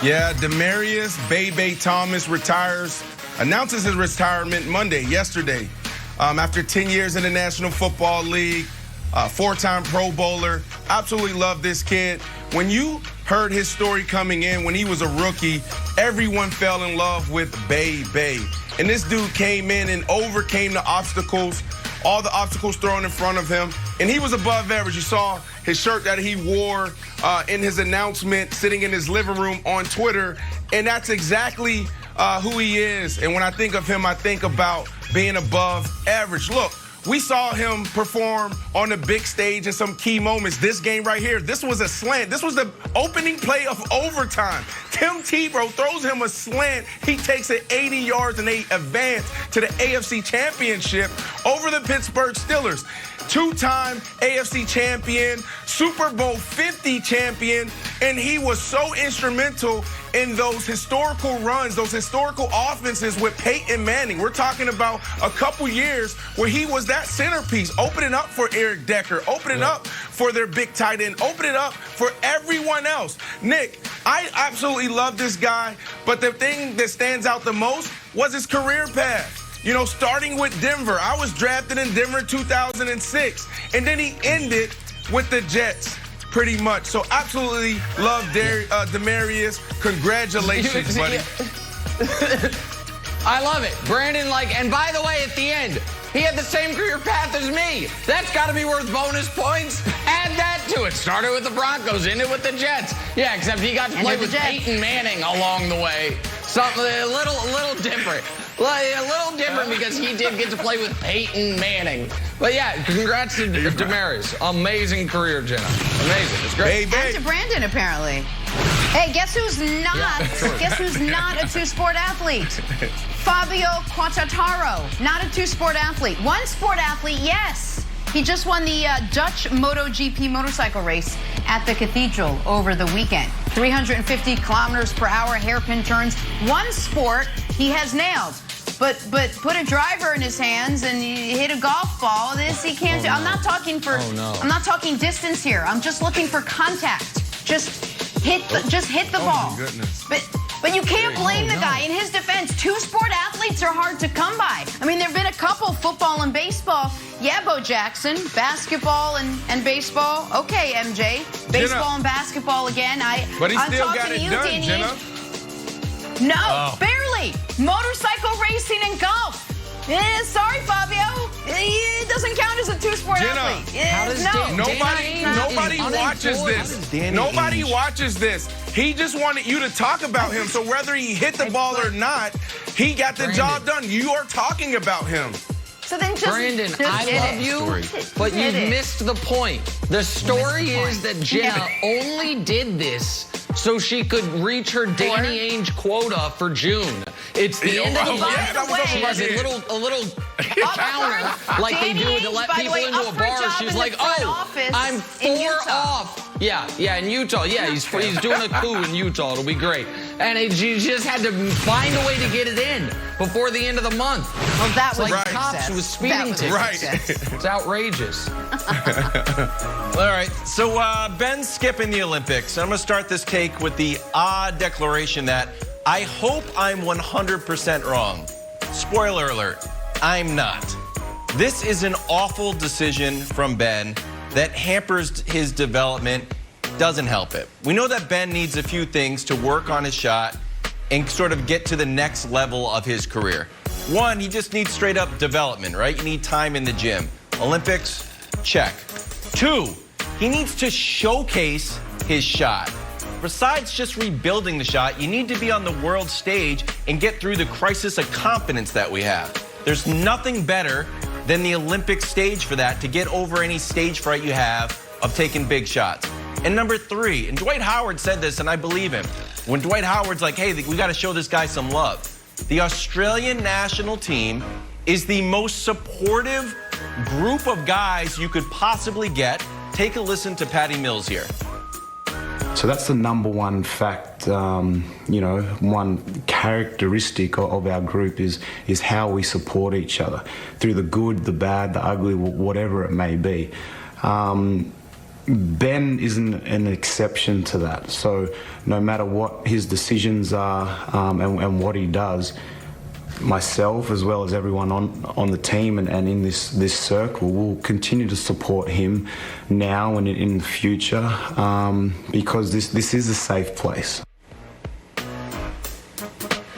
Yeah, Demaryius Thomas announces his retirement yesterday. After 10 years in the National Football League, four-time Pro Bowler. Absolutely love this kid. When you heard his story coming in when he was a rookie, everyone fell in love with Bay. And this dude came in and overcame the obstacles, all the obstacles thrown in front of him, and he was above average. You saw his shirt that he wore in his announcement sitting in his living room on Twitter, and that's exactly who he is. And when I think of him, I think about being above average. Look, we saw him perform on the big stage in some key moments. This game right here, this was a slant. This was the opening play of overtime. Tim Tebow throws him a slant. He takes it 80 yards, and they advance to the AFC Championship over the Pittsburgh Steelers. Two-time AFC champion, Super Bowl 50 champion, and he was so instrumental in those historical runs, those historical offenses with Peyton Manning. We're talking about a couple years where he was that centerpiece, opening up for Eric Decker, opening up for their big tight end, opening up for everyone else. Nick, I absolutely love this guy, but the thing that stands out the most was his career path. You know, starting with Denver. I was drafted in Denver in 2006, and then he ended with the Jets, pretty much. So absolutely love Demaryius. Congratulations, buddy. I love it. Brandon, and by the way, at the end, he had the same career path as me. That's got to be worth bonus points. Add that to it. Started with the Broncos, ended with the Jets. Yeah, except he got to play with Peyton Manning along the way. Something a little different. A little different because he did get to play with Peyton Manning. But yeah, congrats to Demaryius. Amazing career, Jenna. Amazing. It's great. And to Brandon, apparently. Hey, guess who's not? Guess who's not a two-sport athlete? Fabio Quartararo, not a two-sport athlete. One sport athlete, yes. He just won the Dutch MotoGP motorcycle race at the Cathedral over the weekend. 350 kilometers per hour, hairpin turns. One sport he has nailed. But put a driver in his hands and hit a golf ball. This he can't do. I'm not talking for. I'm not talking distance here. I'm just looking for contact. Just hit the ball. My goodness. But you can't blame the guy. In his defense, two-sport athletes are hard to come by. I mean, there have been a couple, football and baseball. Yeah, Bo Jackson, basketball and baseball. Okay, MJ, baseball and basketball again. But he still got it done, Danny. Jenna. No, barely. Motorcycle racing and golf. Sorry, Fabio. It doesn't count as a two-sport athlete. Nobody watches this. Nobody watches this. He just wanted you to talk about him. So whether he hit the ball or not, he got the job done. You are talking about him. So then just Brandon, I love you, but you missed the point. The story is that Jenna only did this so she could reach her Danny Ainge quota for June. It's the end of the month. She has a little counter like they do to let people into a bar. She's like, oh, I'm 4 off. Yeah, in Utah. Yeah, he's doing a coup in Utah. It'll be great. And she just had to find a way to get it in before the end of the month. Well, that was like cops with speeding tickets. It's outrageous. All right, so Ben's skipping the Olympics. I'm going to start this take with the odd declaration that I hope I'm 100% wrong. Spoiler alert, I'm not. This is an awful decision from Ben that hampers his development, doesn't help it. We know that Ben needs a few things to work on his shot and sort of get to the next level of his career. One, he just needs straight up development, right? You need time in the gym. Olympics, check. Two, he needs to showcase his shot. Besides just rebuilding the shot, you need to be on the world stage and get through the crisis of confidence that we have. There's nothing better than the Olympic stage for that, to get over any stage fright you have of taking big shots. And number three, and Dwight Howard said this, and I believe him, when Dwight Howard's like, hey, we got to show this guy some love. The Australian national team is the most supportive group of guys you could possibly get. Take a listen to Patty Mills here. So that's the number one fact, one characteristic of our group is how we support each other through the good, the bad, the ugly, whatever it may be. Ben isn't an exception to that. So no matter what his decisions are and what he does, myself as well as everyone on the team and in this circle will continue to support him now and in the future because this is a safe place.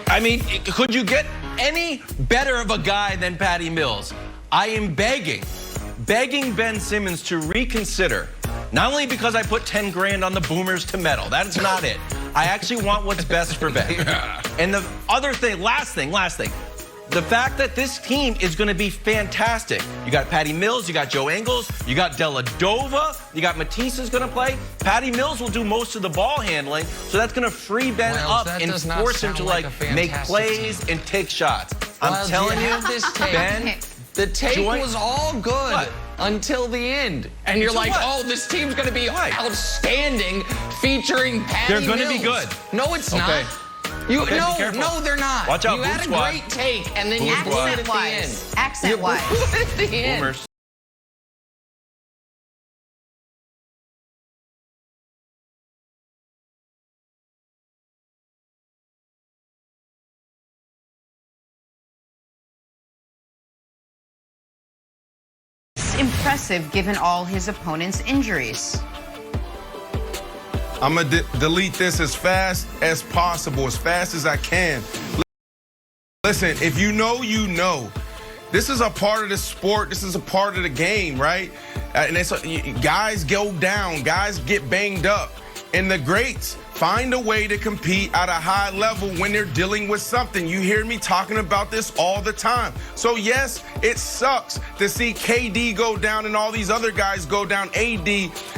I mean, could you get any better of a guy than Patty Mills? I am begging Ben Simmons to reconsider. Not only because I put 10 grand on the Boomers to medal. That's not it. I actually want what's best for Ben. Yeah. And the other thing, last thing. The fact that this team is going to be fantastic. You got Patty Mills, you got Joe Ingles, you got Deladova, you got Matisse is going to play. Patty Mills will do most of the ball handling, so that's going to free Ben up and force him to make plays and take shots. I'm telling you, Ben, the take was all good until the end. And you're like, oh, this team's going to be outstanding featuring Patty Mills. They're going to be good. No, it's not. No, they're not. Watch out, you had a great take, and then you blew it at the end. Accent-wise. You blew it at the end. Boomers. It's impressive given all his opponent's injuries. I'm going to delete this as fast as possible, as fast as I can. Listen, if you know, you know. This is a part of the sport. This is a part of the game, right? And guys go down. Guys get banged up. And the greats find a way to compete at a high level when they're dealing with something. You hear me talking about this all the time. So, yes, it sucks to see KD go down and all these other guys go down, AD,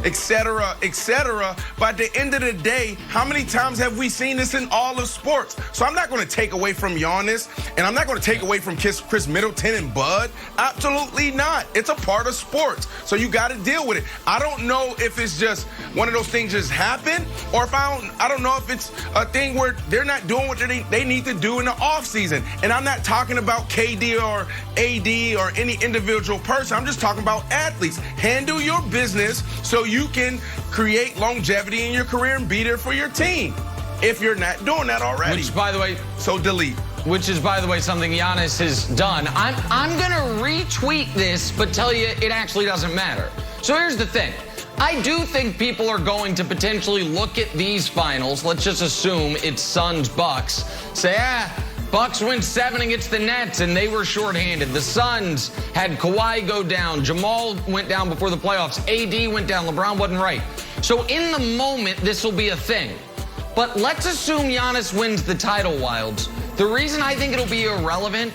et cetera, et cetera. But at the end of the day, how many times have we seen this in all of sports? So I'm not going to take away from Giannis, and I'm not going to take away from Chris Middleton and Bud. Absolutely not. It's a part of sports. So you got to deal with it. I don't know if it's just one of those things just happen, or if I don't know if it's a thing where they're not doing what they need to do in the offseason. And I'm not talking about KD or AD or any individual person. I'm just talking about athletes. Handle your business so you can create longevity in your career and be there for your team if you're not doing that already. Which, by the way, so delete. Which is, by the way, something Giannis has done. I'm going to retweet this, but tell you it actually doesn't matter. So here's the thing. I do think people are going to potentially look at these finals. Let's just assume it's Suns-Bucks. Say, Bucks win 7 against the Nets, and they were shorthanded. The Suns had Kawhi go down. Jamal went down before the playoffs. AD went down. LeBron wasn't right. So in the moment, this will be a thing. But let's assume Giannis wins the title, Wilds. The reason I think it'll be irrelevant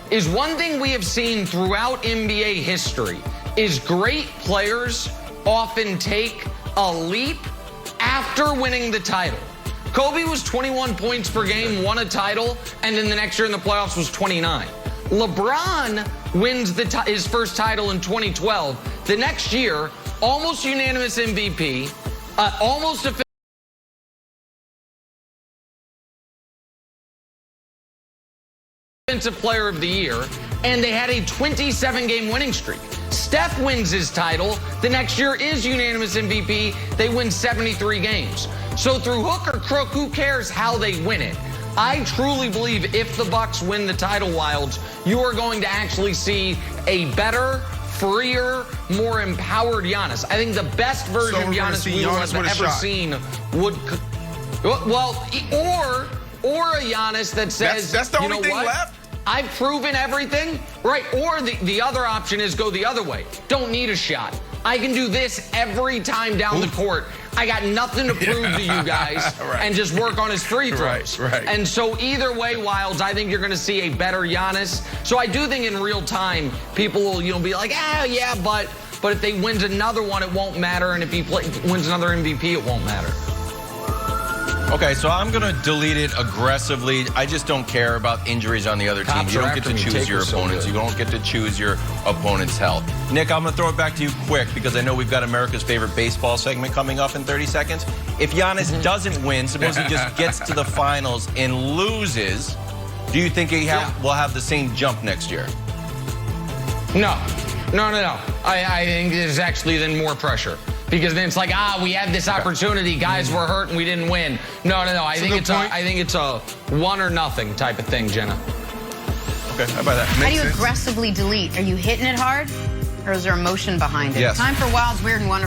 is one thing we have seen throughout NBA history is great players often take a leap after winning the title. Kobe was 21 points per game, won a title, and then the next year in the playoffs was 29. LeBron wins his first title in 2012. The next year, almost unanimous MVP, almost Defensive Player of the Year, and they had a 27-game winning streak. Steph wins his title. The next year is unanimous MVP. They win 73 games. So through hook or crook, who cares how they win it? I truly believe if the Bucks win the title, Wilds, you are going to actually see a better, freer, more empowered Giannis. I think the best version of Giannis we will have ever seen would, well, or a Giannis that says, that's the only thing left. I've proven everything, right? Or the other option is go the other way. Don't need a shot. I can do this every time down the court. I got nothing to prove to you guys, and just work on his free throws. Right. And so either way, Wilds, I think you're going to see a better Giannis. So I do think in real time, people will be like, yeah, but if they wins another one, it won't matter. And if he wins another MVP, it won't matter. Okay, so I'm going to delete it aggressively. I just don't care about injuries on the other teams. You don't get to choose your opponents. You don't get to choose your opponent's health. Nick, I'm going to throw it back to you quick because I know we've got America's favorite baseball segment coming up in 30 seconds. If Giannis doesn't win, suppose he just gets to the finals and loses, do you think he will have the same jump next year? No. I think there's actually then more pressure. because then it's like, we had this opportunity, guys were hurt and we didn't win. No. I think it's a 1 or nothing type of thing, Jenna. Okay, how about that? How do you aggressively delete? Are you hitting it hard, or is there emotion behind it? Yes. Time for Wild's Weird and Wonderful.